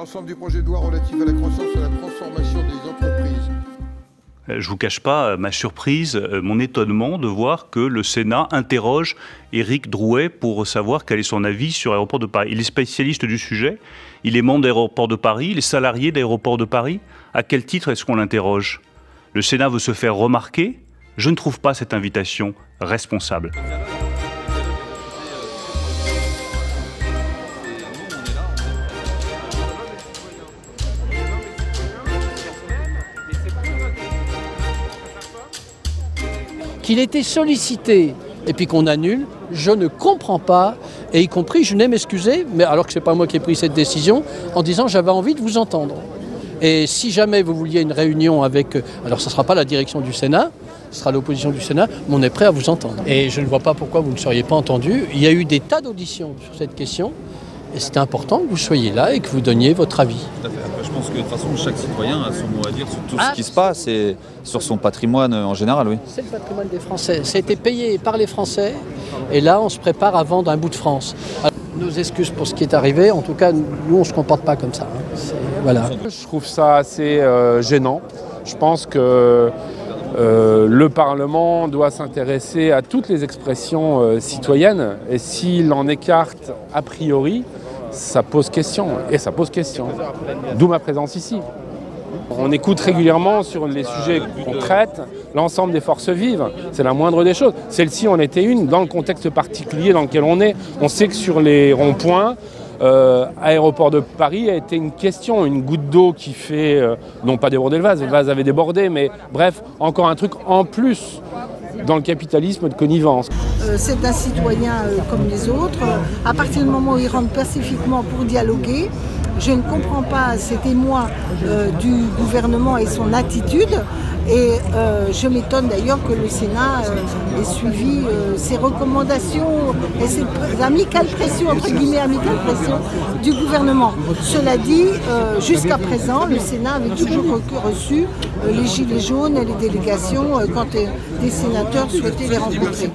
l'ensemble du projet de loi relatif à la croissance et à la transformation des entreprises. Je ne vous cache pas ma surprise, mon étonnement de voir que le Sénat interroge Éric Drouet pour savoir quel est son avis sur l'aéroport de Paris. Il est spécialiste du sujet, il est membre d'Aéroports de Paris, il est salarié d'Aéroports de Paris. À quel titre est-ce qu'on l'interroge? Le Sénat veut se faire remarquer? Je ne trouve pas cette invitation responsable. Qu'il ait été sollicité et puis qu'on annule, je ne comprends pas, et y compris je n'ai m'excuser, mais alors que ce n'est pas moi qui ai pris cette décision, en disant j'avais envie de vous entendre. Et si jamais vous vouliez une réunion avec, alors ce ne sera pas la direction du Sénat, ce sera l'opposition du Sénat, mais on est prêt à vous entendre. Et je ne vois pas pourquoi vous ne seriez pas entendu. Il y a eu des tas d'auditions sur cette question, et c'était important que vous soyez là et que vous donniez votre avis. Tout à fait. Après, je pense que de toute façon, chaque citoyen a son mot à dire sur tout ce qui se passe et sur son patrimoine en général, oui. C'est le patrimoine des Français. Ça a été payé par les Français et là, on se prépare à vendre un bout de France. Alors, nos excuses pour ce qui est arrivé. En tout cas, nous, on ne se comporte pas comme ça. Voilà. Je trouve ça assez gênant. Je pense que le Parlement doit s'intéresser à toutes les expressions citoyennes et s'il en écarte a priori, ça pose question, et ça pose question. D'où ma présence ici. On écoute régulièrement sur les sujets qu'on traite l'ensemble des forces vives. C'est la moindre des choses. Celle-ci en était une dans le contexte particulier dans lequel on est. On sait que sur les ronds-points, Aéroport de Paris a été une question, une goutte d'eau qui fait, non pas déborder le vase avait débordé, mais bref, encore un truc en plus dans le capitalisme de connivence. C'est un citoyen comme les autres. À partir du moment où il rentre pacifiquement pour dialoguer, je ne comprends pas cet émoi du gouvernement et son attitude. Et je m'étonne d'ailleurs que le Sénat ait suivi ces recommandations et ces amicales pressions, entre guillemets amicales pressions, du gouvernement. Cela dit, jusqu'à présent, le Sénat avait toujours reçu les gilets jaunes et les délégations quand des sénateurs souhaitaient les rencontrer.